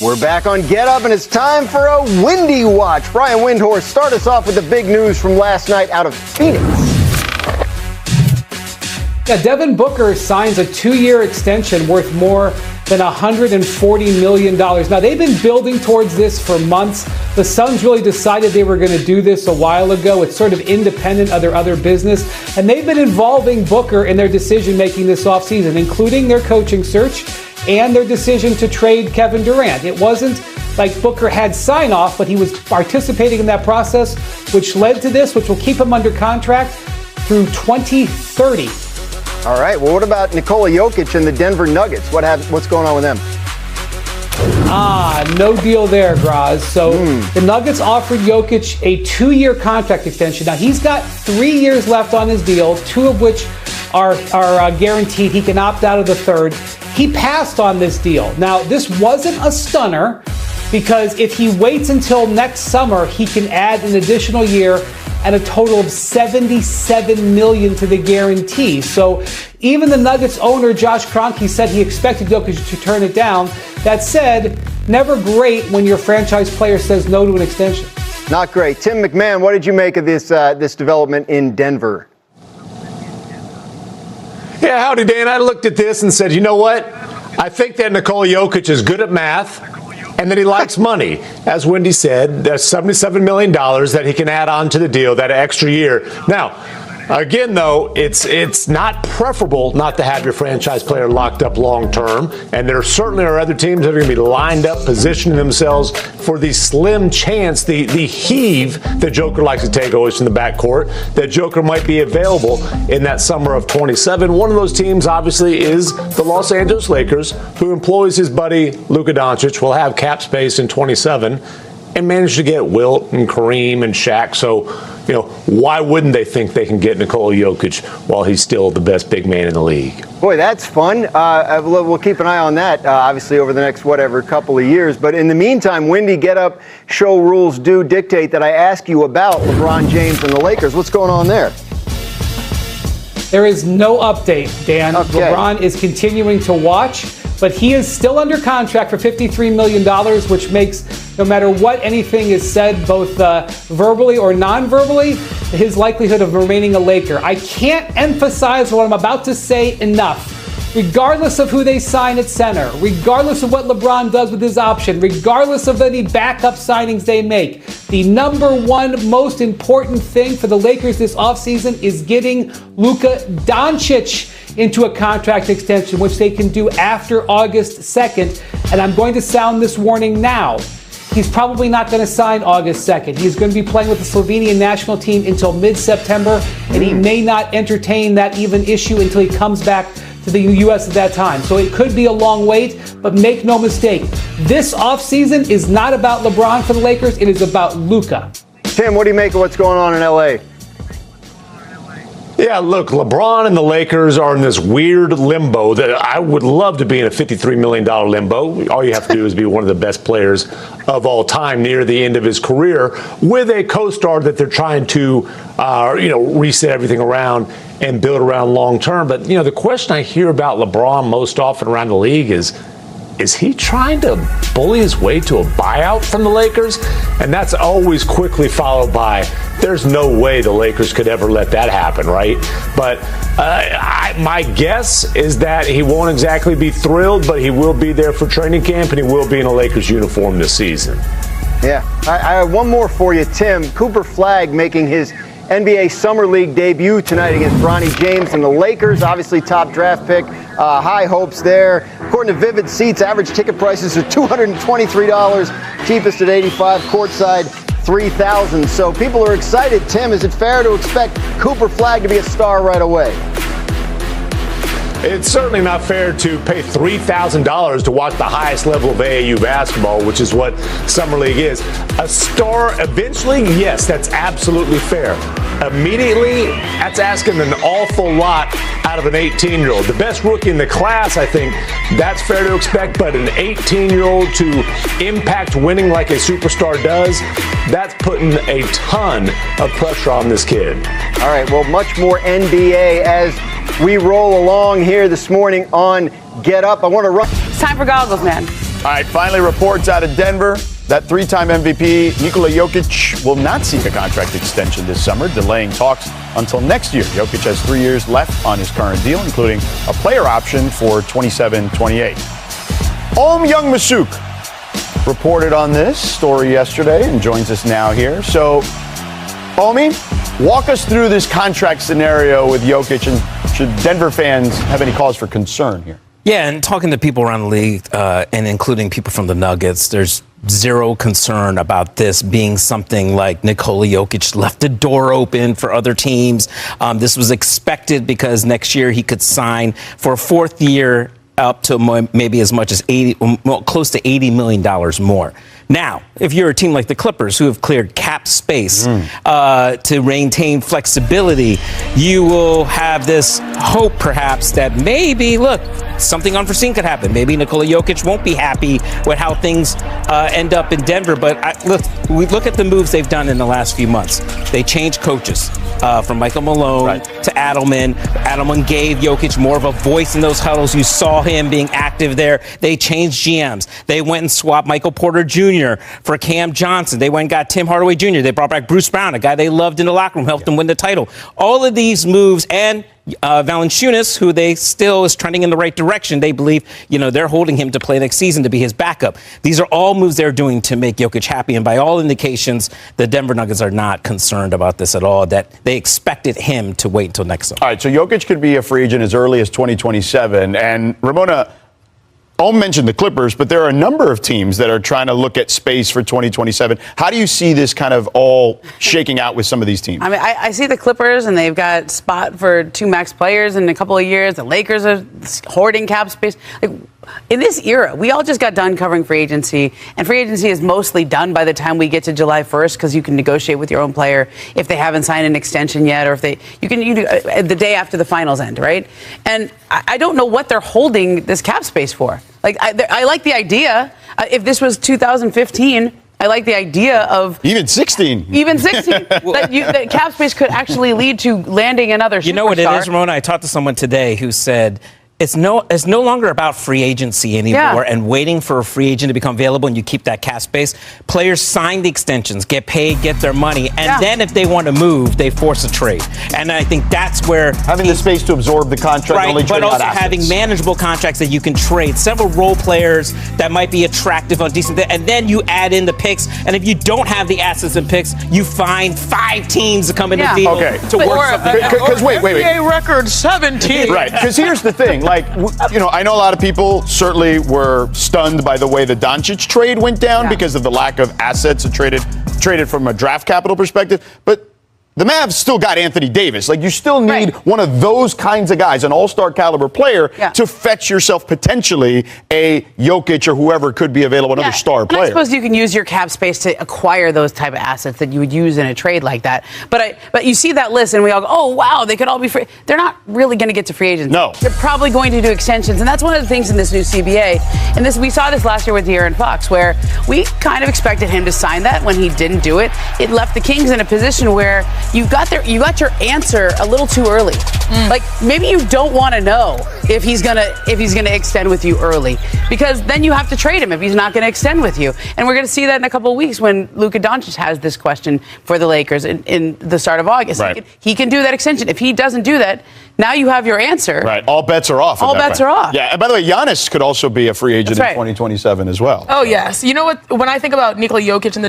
We're back on Get Up, and it's time for a Windy Watch. Brian Windhorst, start us off with the big news from last night out of Phoenix. Yeah, Devin Booker signs a 2-year extension worth more than $140 million. Now, they've been building towards this for months. The Suns really decided they were going to do this a while ago. It's sort of independent of their other business. And they've been involving Booker in their decision-making this offseason, including their coaching search and their decision to trade Kevin Durant. It wasn't like Booker had sign-off, but he was participating in that process, which led to this, which will keep him under contract through 2030. All right, well, what about Nikola Jokic and the Denver Nuggets? What's going on with them? No deal there, Graz. So the Nuggets offered Jokic a 2-year contract extension. Now, he's got 3 years left on his deal, 2 of which are guaranteed. He can opt out of the third. He passed on this deal. Now, this wasn't a stunner because if he waits until next summer, he can add an additional year and a total of $77 million to the guarantee. So even the Nuggets owner, Josh Kroenke, said he expected Jokic to turn it down. That said, never great when your franchise player says no to an extension. Not great. Tim McMahon, what did you make of this development in Denver? Yeah, howdy, Dan. I looked at this and said, you know what? I think that Nikola Jokic is good at math and that he likes money. As Wendy said, there's $77 million that he can add on to the deal, that extra year. Now, again, though, it's not preferable not to have your franchise player locked up long term. And there certainly are other teams that are going to be lined up, positioning themselves for the slim chance, the heave that Joker likes to take always from the backcourt, that Joker might be available in that summer of 27. One of those teams, obviously, is the Los Angeles Lakers, who employs his buddy Luka Doncic, will have cap space in 27, and managed to get Wilt and Kareem and Shaq. So, why wouldn't they think they can get Nikola Jokic while he's still the best big man in the league? Boy, that's fun. We'll keep an eye on that, obviously, over the next, couple of years. But in the meantime, Windy, Get Up, show rules do dictate that I ask you about LeBron James and the Lakers. What's going on there? There is no update, Dan. Okay. LeBron is continuing to watch, but he is still under contract for $53 million, which makes, no matter what anything is said, both verbally or non-verbally, his likelihood of remaining a Laker. I can't emphasize what I'm about to say enough. Regardless of who they sign at center, regardless of what LeBron does with his option, regardless of any backup signings they make, the number one most important thing for the Lakers this offseason is getting Luka Doncic into a contract extension, which they can do after August 2nd. And I'm going to sound this warning now. He's probably not going to sign August 2nd. He's going to be playing with the Slovenian national team until mid-September, and he may not entertain that even issue until he comes back to the U.S. at that time. So it could be a long wait, but make no mistake, this offseason is not about LeBron for the Lakers. It is about Luka. Tim, what do you make of what's going on in L.A.? Yeah, look, LeBron and the Lakers are in this weird limbo that I would love to be in, a $53 million limbo. All you have to do is be one of the best players of all time near the end of his career with a co-star that they're trying to, reset everything around and build around long term. But, the question I hear about LeBron most often around the league is he trying to bully his way to a buyout from the Lakers? And that's always quickly followed by, there's no way the Lakers could ever let that happen, right? But my guess is that he won't exactly be thrilled, but he will be there for training camp, and he will be in a Lakers uniform this season. Yeah. I have one more for you, Tim. Cooper Flagg making his NBA Summer League debut tonight against Bronny James and the Lakers. Obviously, top draft pick. High hopes there. According to Vivid Seats, average ticket prices are $223, cheapest at $85, courtside $3,000. So people are excited. Tim, is it fair to expect Cooper Flagg to be a star right away? It's certainly not fair to pay $3,000 to watch the highest level of AAU basketball, which is what Summer League is. A star eventually, yes, that's absolutely fair. Immediately, that's asking an awful lot out of an 18-year-old. The best rookie in the class, I think, that's fair to expect, but an 18-year-old to impact winning like a superstar does, that's putting a ton of pressure on this kid. All right, well, much more NBA as we roll along here this morning on Get Up. I want to run. It's time for Goggles Man. All right, finally, reports out of Denver that three-time MVP Nikola Jokic will not seek a contract extension this summer, delaying talks until next year. Jokic has 3 years left on his current deal, including a player option for 27-28. Young Masuk reported on this story yesterday and joins us now here. So, Omi, walk us through this contract scenario with Jokic, and should Denver fans have any cause for concern here? Yeah, and talking to people around the league, and including people from the Nuggets, there's zero concern about this being something like Nikola Jokic left the door open for other teams. This was expected because next year he could sign for a fourth year up to maybe as much as close to $80 million more. Now, if you're a team like the Clippers, who have cleared cap space to maintain flexibility, you will have this hope, perhaps, that maybe, look, something unforeseen could happen. Maybe Nikola Jokic won't be happy with how things end up in Denver. But we look at the moves they've done in the last few months. They changed coaches from Michael Malone to Adelman. Adelman gave Jokic more of a voice in those huddles. You saw him being active there. They changed GMs. They went and swapped Michael Porter Jr. for Cam Johnson. They went and got Tim Hardaway Jr. They brought back Bruce Brown, a guy they loved in the locker room, helped them win the title. All of these moves, and Valanciunas, who they still is trending in the right direction. They believe, they're holding him to play next season to be his backup. These are all moves they're doing to make Jokic happy. And by all indications, the Denver Nuggets are not concerned about this at all, that they expected him to wait until next summer. All right, so Jokic could be a free agent as early as 2027. And Ramona, Ohm mentioned the Clippers, but there are a number of teams that are trying to look at space for 2027. How do you see this kind of all shaking out with some of these teams? I mean, I see the Clippers, and they've got spot for 2 max players in a couple of years. The Lakers are hoarding cap space. In this era, we all just got done covering free agency, and free agency is mostly done by the time we get to July 1st because you can negotiate with your own player if they haven't signed an extension yet, or if you can the day after the finals end, right? And I don't know what they're holding this cap space for. I like the idea. If this was 2015. I like the idea of even 16. That cap space could actually lead to landing another superstar. You know what it is, Ramona? I talked to someone today who said it's no longer about free agency anymore and waiting for a free agent to become available, and you keep that cap space. Players sign the extensions, get paid, get their money, and then if they want to move, they force a trade. And I think that's where having the space to absorb the contract, only but also having manageable contracts that you can trade. Several role players that might be attractive on decent, and then you add in the picks. And if you don't have the assets and picks, you find 5 teams to come in the deal to work something out. Because wait. NBA record 17. Right. Because here's the thing. I know a lot of people certainly were stunned by the way the Doncic trade went down because of the lack of assets traded from a draft capital perspective. But the Mavs still got Anthony Davis. You still need one of those kinds of guys, an all-star caliber player, to fetch yourself potentially a Jokic or whoever could be available, another star player. I suppose you can use your cap space to acquire those type of assets that you would use in a trade like that. But you see that list and we all go, oh, wow, they could all be free. They're not really going to get to free agency. No. They're probably going to do extensions. And that's one of the things in this new CBA. And we saw this last year with De'Aaron Fox, where we kind of expected him to sign that. When he didn't do it, it left the Kings in a position where you got your answer a little too early. Maybe you don't want to know if he's gonna extend with you early, because then you have to trade him if he's not going to extend with you. And we're going to see that in a couple of weeks when Luka Doncic has this question for the Lakers in the start of August. Right. He can do that extension. If he doesn't do that, now you have your answer. Right. All bets are off. All bets are off. Yeah. And by the way, Giannis could also be a free agent in 2027 as well. Oh, yes. You know what? When I think about Nikola Jokic and the